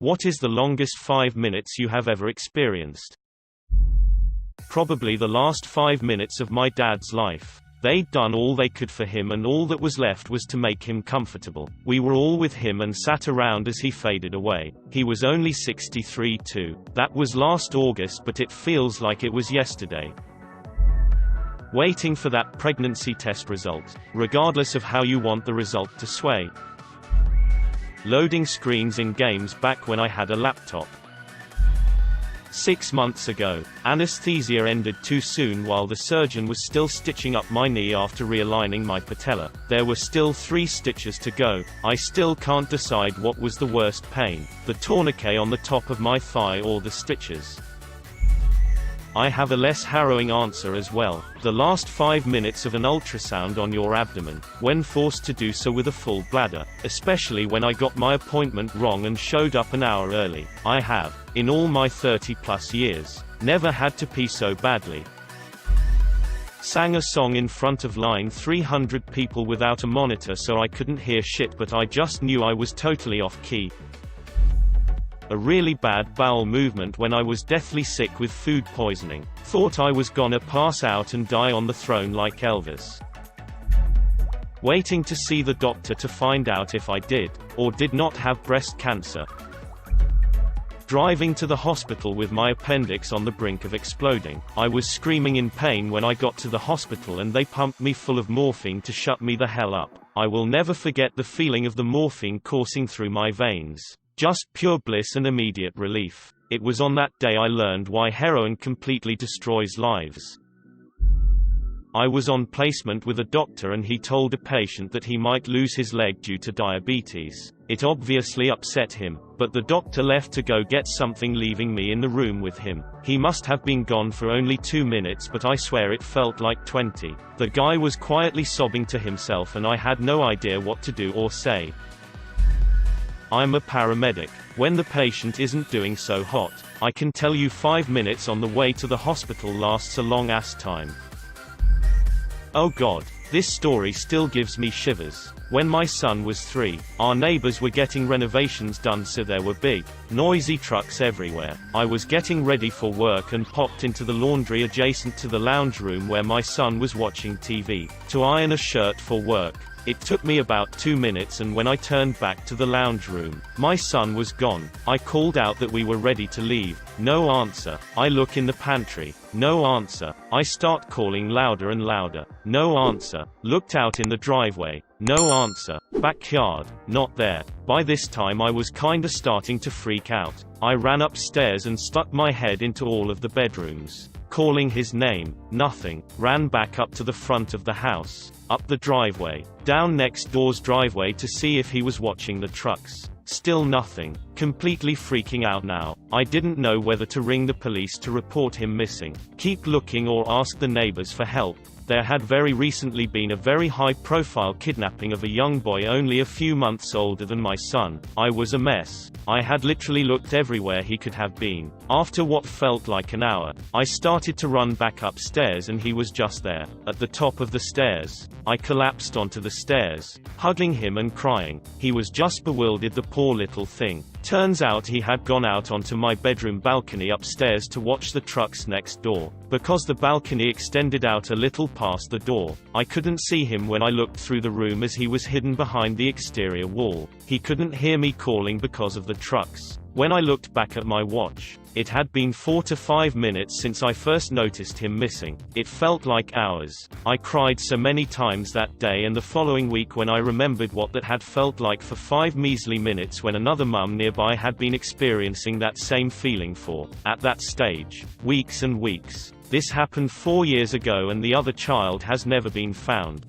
What is the longest 5 minutes you have ever experienced? Probably the last 5 minutes of my dad's life. They'd done all they could for him and all that was left was to make him comfortable. We were all with him and sat around as he faded away. He was only 63 too. That was last August, but it feels like it was yesterday. Waiting for that pregnancy test result, regardless of how you want the result to sway. Loading screens in games back when I had a laptop. 6 months ago, anesthesia ended too soon while the surgeon was still stitching up my knee after realigning my patella. There were still 3 stitches to go. I still can't decide what was the worst pain, the tourniquet on the top of my thigh or the stitches. I have a less harrowing answer as well. The last 5 minutes of an ultrasound on your abdomen, when forced to do so with a full bladder, especially when I got my appointment wrong and showed up an hour early. I have, in all my 30+ years, never had to pee so badly. Sang a song in front of line 300 people without a monitor so I couldn't hear shit, but I just knew I was totally off key. A really bad bowel movement when I was deathly sick with food poisoning. Thought I was gonna pass out and die on the throne like Elvis. Waiting to see the doctor to find out if I did, or did not have breast cancer. Driving to the hospital with my appendix on the brink of exploding. I was screaming in pain when I got to the hospital and they pumped me full of morphine to shut me the hell up. I will never forget the feeling of the morphine coursing through my veins. Just pure bliss and immediate relief. It was on that day I learned why heroin completely destroys lives. I was on placement with a doctor and he told a patient that he might lose his leg due to diabetes. It obviously upset him, but the doctor left to go get something, leaving me in the room with him. He must have been gone for only 2 minutes, but I swear it felt like 20. The guy was quietly sobbing to himself and I had no idea what to do or say. I'm a paramedic. When the patient isn't doing so hot, I can tell you 5 minutes on the way to the hospital lasts a long ass time. Oh god, this story still gives me shivers. When my son was 3, our neighbors were getting renovations done, so there were big, noisy trucks everywhere. I was getting ready for work and popped into the laundry adjacent to the lounge room where my son was watching TV, to iron a shirt for work. It took me about 2 minutes, and when I turned back to the lounge room, my son was gone. I called out that we were ready to leave. No answer. I look in the pantry. No answer. I start calling louder and louder. No answer. Looked out in the driveway. No answer. Backyard. Not there. By this time I was kinda starting to freak out. I ran upstairs and stuck my head into all of the bedrooms. Calling his name. Nothing. Ran back up to the front of the house. Up the driveway. Down next door's driveway to see if he was watching the trucks. Still nothing. Completely freaking out now. I didn't know whether to ring the police to report him missing, keep looking, or ask the neighbors for help. There had very recently been a very high-profile kidnapping of a young boy only a few months older than my son. I was a mess. I had literally looked everywhere he could have been. After what felt like an hour, I started to run back upstairs and he was just there, at the top of the stairs. I collapsed onto the stairs, hugging him and crying. He was just bewildered, the poor little thing. Turns out he had gone out onto my bedroom balcony upstairs to watch the trucks next door. Because the balcony extended out a little past the door, I couldn't see him when I looked through the room as he was hidden behind the exterior wall. He couldn't hear me calling because of the trucks. When I looked back at my watch, it had been 4 to 5 minutes since I first noticed him missing. It felt like hours. I cried so many times that day and the following week when I remembered what that had felt like for 5 measly minutes when another mum nearby had been experiencing that same feeling for, at that stage, weeks and weeks. This happened 4 years ago and the other child has never been found.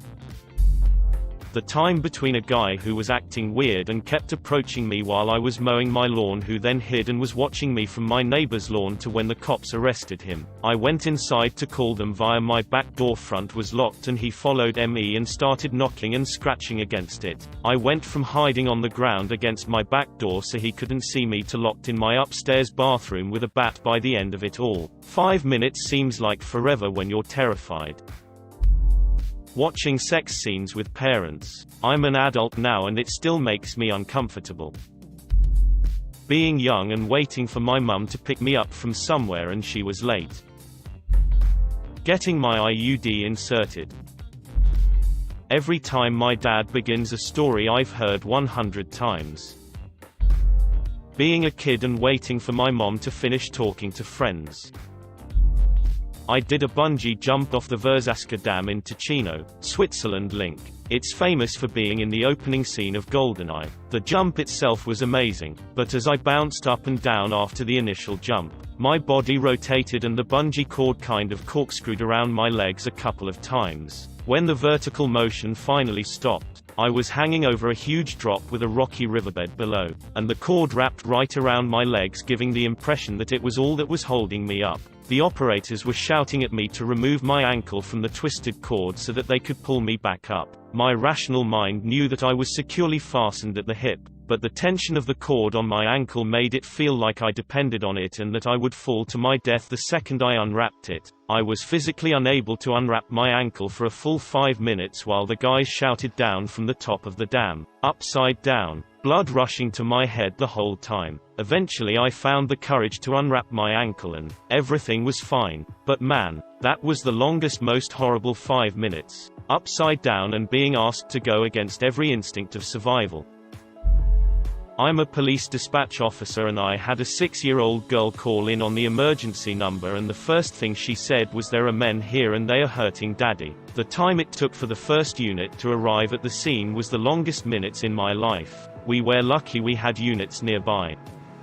The time between a guy who was acting weird and kept approaching me while I was mowing my lawn, who then hid and was watching me from my neighbor's lawn, to when the cops arrested him. I went inside to call them via my back door. Front was locked and he followed me and started knocking and scratching against it. I went from hiding on the ground against my back door so he couldn't see me to locked in my upstairs bathroom with a bat by the end of it all. 5 minutes seems like forever when you're terrified. Watching sex scenes with parents. I'm an adult now and it still makes me uncomfortable. Being young and waiting for my mum to pick me up from somewhere and she was late. Getting my IUD inserted. Every time my dad begins a story I've heard 100 times. Being a kid and waiting for my mom to finish talking to friends. I did a bungee jump off the Verzaska Dam in Ticino, Switzerland. Link. It's famous for being in the opening scene of GoldenEye. The jump itself was amazing, but as I bounced up and down after the initial jump, my body rotated and the bungee cord kind of corkscrewed around my legs a couple of times. When the vertical motion finally stopped, I was hanging over a huge drop with a rocky riverbed below, and the cord wrapped right around my legs, giving the impression that it was all that was holding me up. The operators were shouting at me to remove my ankle from the twisted cord so that they could pull me back up. My rational mind knew that I was securely fastened at the hip, but the tension of the cord on my ankle made it feel like I depended on it and that I would fall to my death the second I unwrapped it. I was physically unable to unwrap my ankle for a full 5 minutes while the guys shouted down from the top of the dam, upside down, blood rushing to my head the whole time. Eventually I found the courage to unwrap my ankle and everything was fine, but man, that was the longest, most horrible 5 minutes, upside down and being asked to go against every instinct of survival. I'm a police dispatch officer and I had a 6-year-old girl call in on the emergency number, and the first thing she said was, "There are men here and they are hurting Daddy." The time it took for the first unit to arrive at the scene was the longest minutes in my life. We were lucky we had units nearby.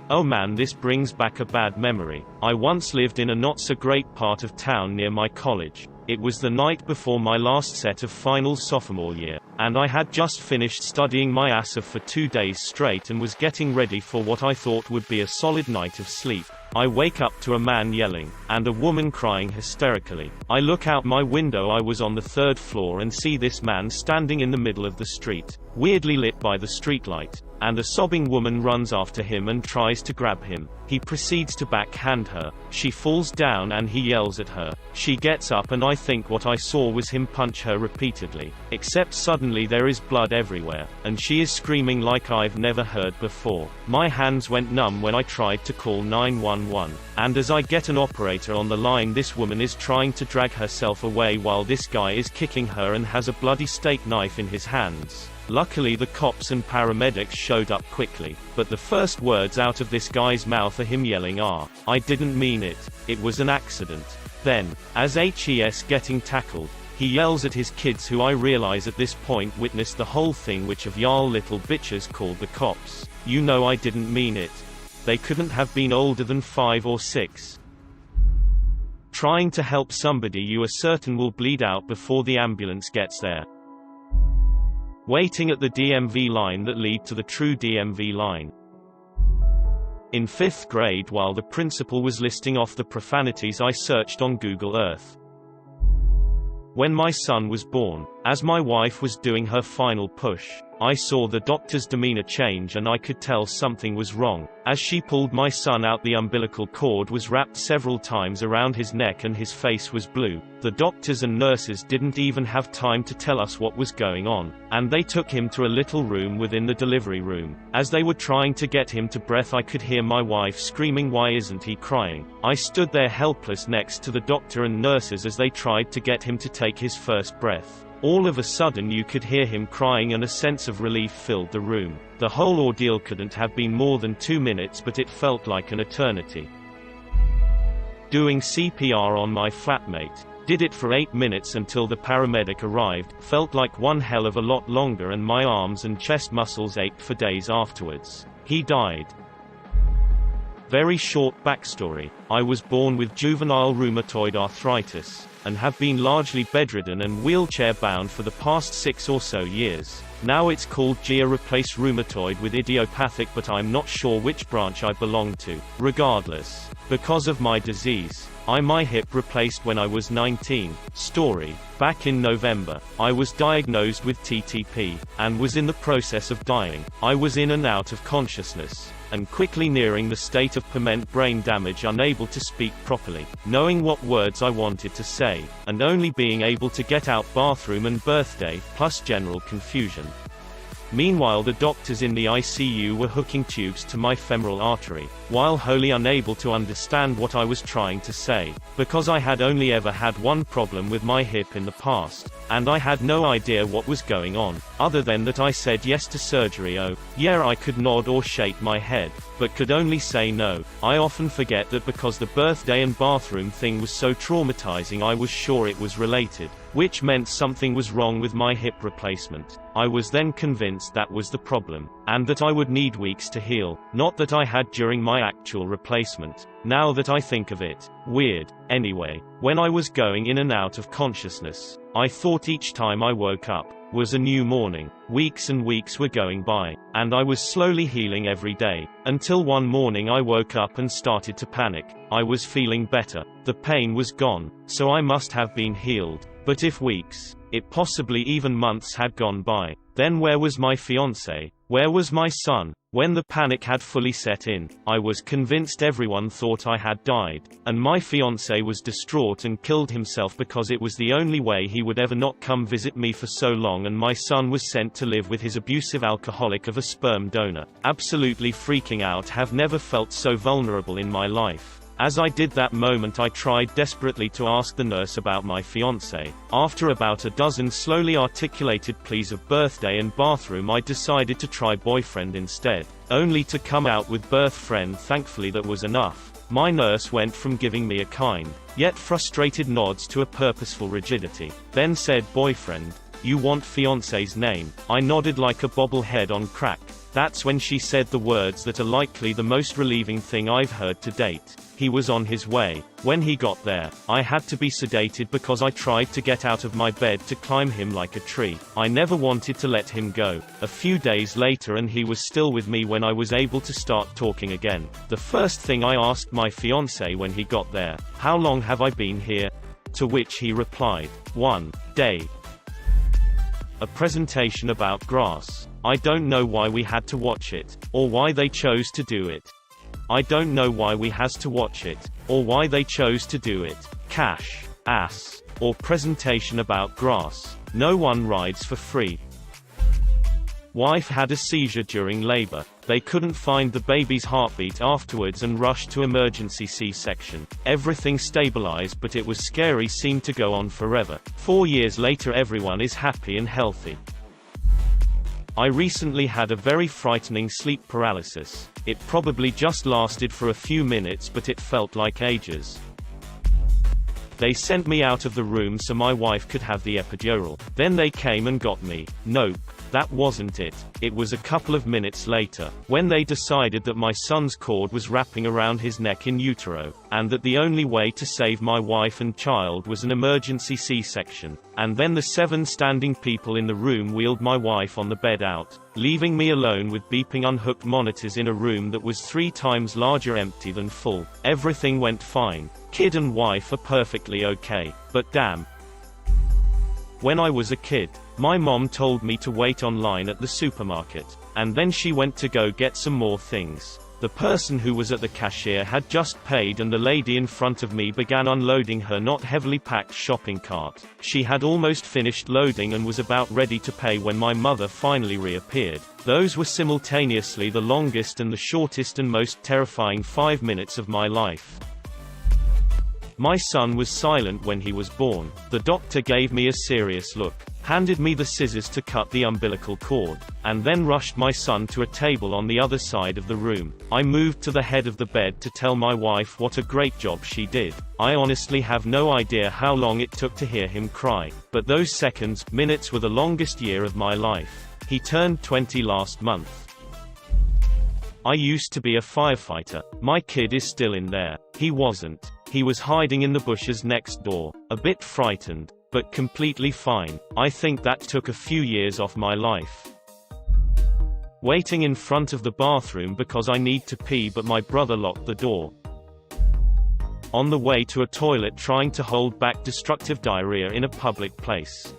Oh man, this brings back a bad memory. I once lived in a not-so-great part of town near my college. It was the night before my last set of finals sophomore year, and I had just finished studying my ass off for 2 days straight and was getting ready for what I thought would be a solid night of sleep. I wake up to a man yelling, and a woman crying hysterically. I look out my window. I was on the 3rd floor and see this man standing in the middle of the street, weirdly lit by the streetlight, and a sobbing woman runs after him and tries to grab him. He proceeds to backhand her. She falls down and he yells at her. She gets up and I think what I saw was him punch her repeatedly. Except suddenly there is blood everywhere, and she is screaming like I've never heard before. My hands went numb when I tried to call 911, and as I get an operator on the line, this woman is trying to drag herself away while this guy is kicking her and has a bloody steak knife in his hands. Luckily the cops and paramedics showed up quickly, but the first words out of this guy's mouth are him yelling, "I didn't mean it. It was an accident." Then, as he's getting tackled, he yells at his kids, who I realize at this point witnessed the whole thing, which of y'all little bitches called the cops. "You know I didn't mean it." They couldn't have been older than 5 or 6. Trying to help somebody you are certain will bleed out before the ambulance gets there. Waiting at the DMV line that lead to the true DMV line. In 5th grade, while the principal was listing off the profanities, I searched on Google Earth. When my son was born, as my wife was doing her final push, I saw the doctor's demeanor change and I could tell something was wrong. As she pulled my son out, the umbilical cord was wrapped several times around his neck and his face was blue. The doctors and nurses didn't even have time to tell us what was going on, and they took him to a little room within the delivery room. As they were trying to get him to breath, I could hear my wife screaming, "Why isn't he crying?" I stood there helpless next to the doctor and nurses as they tried to get him to take his first breath. All of a sudden you could hear him crying and a sense of relief filled the room. The whole ordeal couldn't have been more than 2 minutes, but it felt like an eternity. Doing CPR on my flatmate. Did it for 8 minutes until the paramedic arrived. Felt like one hell of a lot longer, and my arms and chest muscles ached for days afterwards. He died. Very short backstory. I was born with juvenile rheumatoid arthritis, and have been largely bedridden and wheelchair-bound for the past 6 or so years. Now it's called GIA replace rheumatoid with idiopathic, but I'm not sure which branch I belong to. Regardless, because of my disease, my hip replaced when I was 19. Story. Back in November, I was diagnosed with TTP, and was in the process of dying. I was in and out of consciousness, and quickly nearing the state of permanent brain damage, unable to speak properly, knowing what words I wanted to say, and only being able to get out bathroom and birthday, plus general confusion. Meanwhile, the doctors in the ICU were hooking tubes to my femoral artery, while wholly unable to understand what I was trying to say, because I had only ever had one problem with my hip in the past, and I had no idea what was going on, other than that I said yes to surgery. Oh, yeah, I could nod or shake my head, but could only say no. I often forget that because the birthday and bathroom thing was so traumatizing, I was sure it was related, which meant something was wrong with my hip replacement. I was then convinced that was the problem, and that I would need weeks to heal, not that I had during my actual replacement. Now that I think of it, weird. Anyway, when I was going in and out of consciousness, I thought each time I woke up was a new morning. Weeks and weeks were going by, and I was slowly healing every day, until one morning I woke up and started to panic. I was feeling better. The pain was gone, so I must have been healed. But if weeks, it possibly even months had gone by, then where was my fiancé? Where was my son? When the panic had fully set in, I was convinced everyone thought I had died, and my fiancé was distraught and killed himself because it was the only way he would ever not come visit me for so long, and my son was sent to live with his abusive alcoholic of a sperm donor. Absolutely freaking out. Have never felt so vulnerable in my life. As I did that moment, I tried desperately to ask the nurse about my fiancé. After about a dozen slowly articulated pleas of birthday and bathroom, I decided to try boyfriend instead, only to come out with birth friend. Thankfully that was enough. My nurse went from giving me a kind, yet frustrated nods to a purposeful rigidity, then said, "Boyfriend, you want fiancé's name?" I nodded like a bobblehead on crack. That's when she said the words that are likely the most relieving thing I've heard to date. He was on his way. When he got there, I had to be sedated because I tried to get out of my bed to climb him like a tree. I never wanted to let him go. A few days later, and he was still with me when I was able to start talking again. The first thing I asked my fiancé when he got there, "How long have I been here?" To which he replied, "1 day." A presentation about grass. I don't know why we had to watch it, or why they chose to do it. I don't know why we has to watch it, or why they chose to do it. Cash, ass, or presentation about grass. No one rides for free. Wife had a seizure during labor. They couldn't find the baby's heartbeat afterwards and rushed to emergency C-section. Everything stabilized, but it was scary, seemed to go on forever. 4 years later, everyone is happy and healthy. I recently had a very frightening sleep paralysis. It probably just lasted for a few minutes, but it felt like ages. They sent me out of the room so my wife could have the epidural. Then they came and got me. Nope, that wasn't it. It was a couple of minutes later, when they decided that my son's cord was wrapping around his neck in utero, and that the only way to save my wife and child was an emergency C-section. And then the 7 standing people in the room wheeled my wife on the bed out, leaving me alone with beeping unhooked monitors in a room that was 3 times larger, empty than full. Everything went fine. Kid and wife are perfectly okay. But damn. When I was a kid, my mom told me to wait online at the supermarket, and then she went to go get some more things. The person who was at the cashier had just paid, and the lady in front of me began unloading her not heavily packed shopping cart. She had almost finished loading and was about ready to pay when my mother finally reappeared. Those were simultaneously the longest and the shortest and most terrifying 5 minutes of my life. My son was silent when he was born. The doctor gave me a serious look, handed me the scissors to cut the umbilical cord, and then rushed my son to a table on the other side of the room. I moved to the head of the bed to tell my wife what a great job she did. I honestly have no idea how long it took to hear him cry, but those seconds, minutes were the longest year of my life. He turned 20 last month. I used to be a firefighter. My kid is still in there. He wasn't. He was hiding in the bushes next door, a bit frightened, but completely fine. I think that took a few years off my life. Waiting in front of the bathroom because I need to pee, but my brother locked the door. On the way to a toilet, trying to hold back destructive diarrhea in a public place.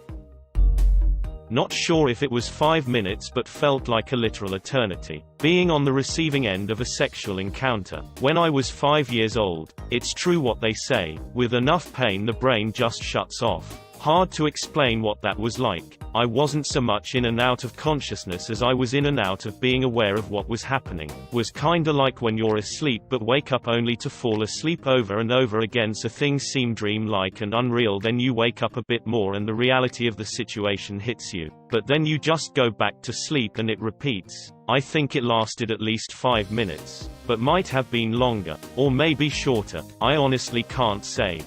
Not sure if it was 5 minutes, but felt like a literal eternity. Being on the receiving end of a sexual encounter. When I was 5 years old, it's true what they say, with enough pain the brain just shuts off. Hard to explain what that was like. I wasn't so much in and out of consciousness as I was in and out of being aware of what was happening. Was kinda like when you're asleep but wake up only to fall asleep over and over again, so things seem dream-like and unreal, then you wake up a bit more and the reality of the situation hits you. But then you just go back to sleep and it repeats. I think it lasted at least 5 minutes. But might have been longer. Or maybe shorter. I honestly can't say.